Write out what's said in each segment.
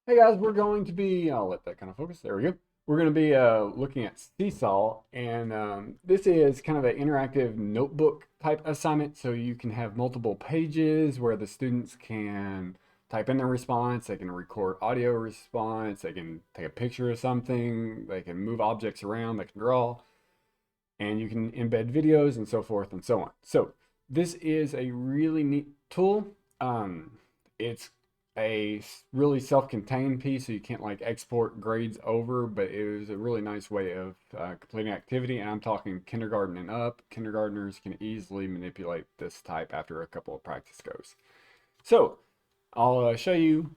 Hey guys, we're going to be, I'll let that kind of focus. There we go. We're going to be looking at Seesaw, and this is kind of an interactive notebook type assignment. So you can have multiple pages where the students can type in their response, they can record audio response, they can take a picture of something, they can move objects around, they can draw, and you can embed videos and so forth and so on. So this is a really neat tool. It's a really self-contained piece, so you can't like export grades over, but it was a really nice way of completing activity. And I'm talking kindergarten and up. Kindergartners can easily manipulate this type after a couple of practice goes. So I'll show you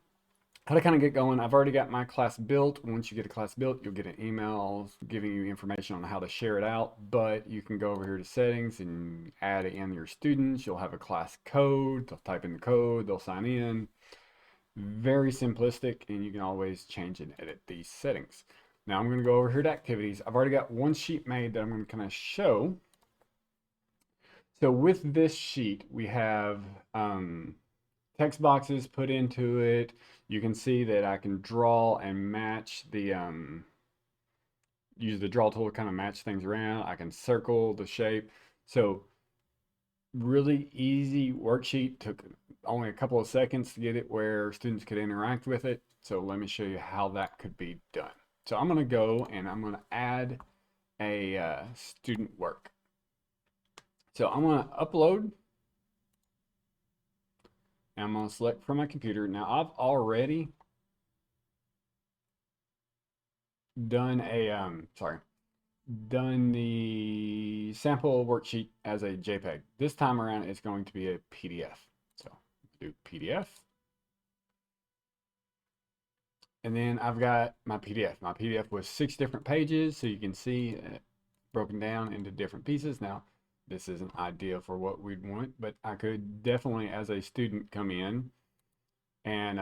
how to kind of get going. I've already got my class built. Once you get a class built, you'll get an email giving you information on how to share it out, but you can go over here to settings and add in your students. You'll have a class code. They'll type in the code, they'll sign in. Very simplistic, and you can always change and edit these settings. Now I'm going to go over here to activities. I've already got one sheet made that I'm going to kind of show. So with this sheet, we have text boxes put into it. You can see that I can draw and match the, use the draw tool to kind of match things around. I can circle the shape. So really easy worksheet. Took only a couple of seconds to get it where students could interact with it. So let me show you how that could be done. So I'm going to go and I'm going to add a student work. So I'm going to upload, and I'm going to select from my computer. Now I've already done done the sample worksheet as a JPEG. This time around it's going to be a PDF. So do PDF. And then I've got my PDF. My PDF was 6 different pages, so you can see it broken down into different pieces. Now, this isn't ideal for what we'd want, but I could definitely, as a student, come in and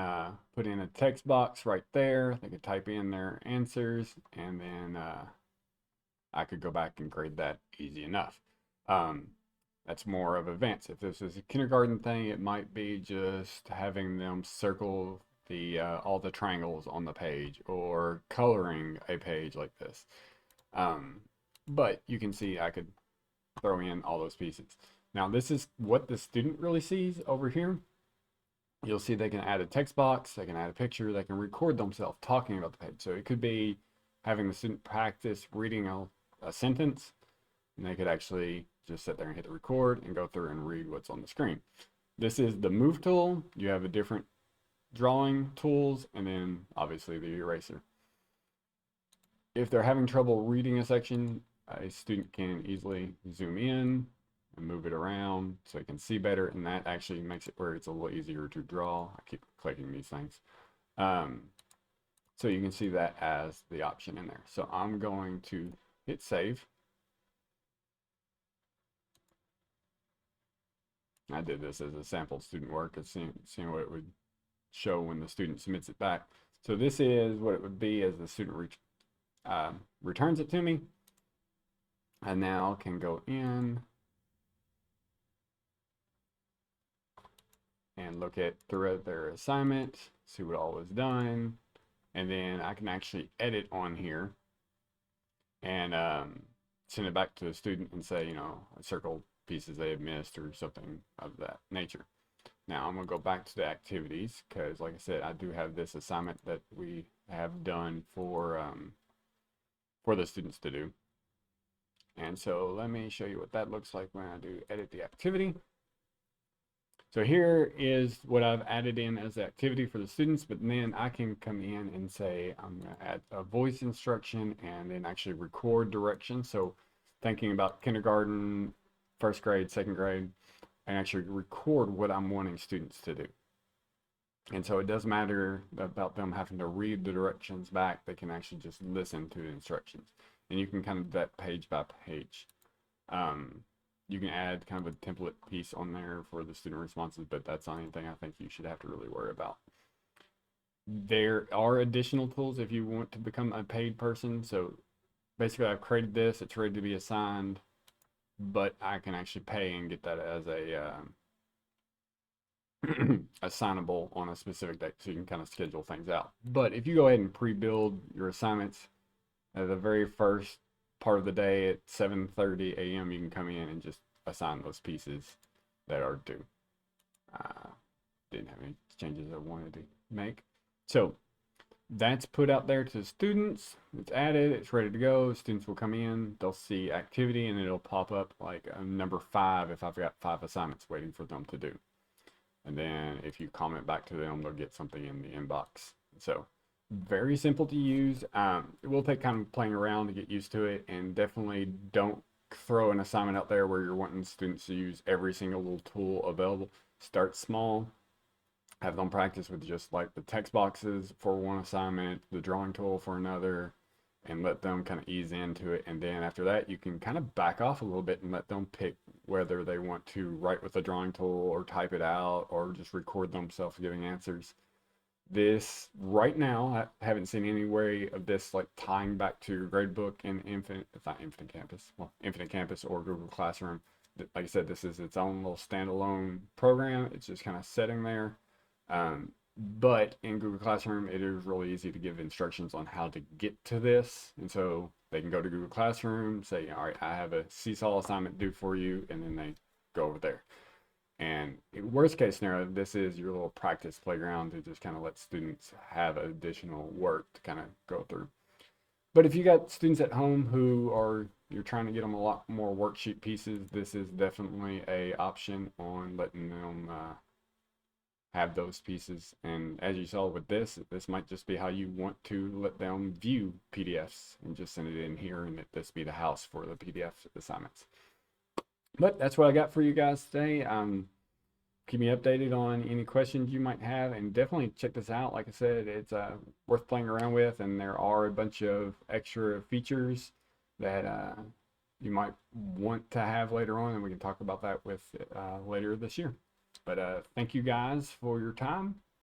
put in a text box right there. They could type in their answers, and then I could go back and grade that easy enough. That's more of advanced. If this is a kindergarten thing, it might be just having them circle the all the triangles on the page or coloring a page like this. But you can see I could throw in all those pieces. Now this is what the student really sees over here. You'll see they can add a text box, they can add a picture, they can record themselves talking about the page. So it could be having the student practice reading a sentence, and they could actually just sit there and hit the record and go through and read what's on the screen. This is the move tool. You have a different drawing tools, and then obviously the eraser. If they're having trouble reading a section, a student can easily zoom in and move it around so they can see better, and that actually makes it where it's a little easier to draw. I keep clicking these things. So you can see that as the option in there. So I'm going to hit save. I did this as a sample student work and seeing what it would show when the student submits it back. So this is what it would be as the student returns it to me. I now can go in and look at throughout their assignment, see what all was done, and then I can actually edit on here and send it back to the student and say, you know, circle pieces they have missed or something of that nature. Now I'm going to go back to the activities because, like I said, I do have this assignment that we have done for the students to do. And so let me show you what that looks like when I do edit the activity. So here is what I've added in as the activity for the students, but then I can come in and say I'm going to add a voice instruction and then actually record directions. So thinking about kindergarten, first grade, second grade, and actually record what I'm wanting students to do. And so it doesn't matter about them having to read the directions back. They can actually just listen to the instructions. And you can kind of do that page by page. You can add kind of a template piece on there for the student responses, but that's not anything I think you should have to really worry about. There are additional tools if you want to become a paid person. So basically I've created this, it's ready to be assigned, but I can actually pay and get that as a assignable on a specific date, so you can kind of schedule things out. But if you go ahead and pre-build your assignments at the very first part of the day at 7:30 a.m., you can come in and just assign those pieces that are due. Didn't have any changes I wanted to make. So that's put out there to students. It's added, it's ready to go. Students will come in, they'll see activity, and it'll pop up like number 5 if I've got 5 assignments waiting for them to do. And then if you comment back to them, they'll get something in the inbox. So very simple to use. It will take kind of playing around to get used to it, and definitely don't throw an assignment out there where you're wanting students to use every single little tool available. Start small. Have them practice with just like the text boxes for one assignment, the drawing tool for another, and let them kind of ease into it. And then after that, you can kind of back off a little bit and let them pick whether they want to write with the drawing tool or type it out or just record themselves giving answers. This right now, I haven't seen any way of this like tying back to Gradebook and it's not Infinite Campus, well, Infinite Campus or Google Classroom. Like I said, this is its own little standalone program. It's just kind of sitting there. But in Google Classroom, it is really easy to give instructions on how to get to this. And so they can go to Google Classroom, say, all right, I have a Seesaw assignment due for you, and then they go over there. And worst case scenario, this is your little practice playground to just kind of let students have additional work to kind of go through. But if you got students at home who are, you're trying to get them a lot more worksheet pieces, this is definitely a option on letting them have those pieces. And as you saw with this might just be how you want to let them view PDFs and just send it in here and let this be the house for the PDF assignments. But that's what I got for you guys today. Keep me updated on any questions you might have, and definitely check this out. Like I said, it's worth playing around with, and there are a bunch of extra features that you might want to have later on, and we can talk about that with later this year. But thank you guys for your time.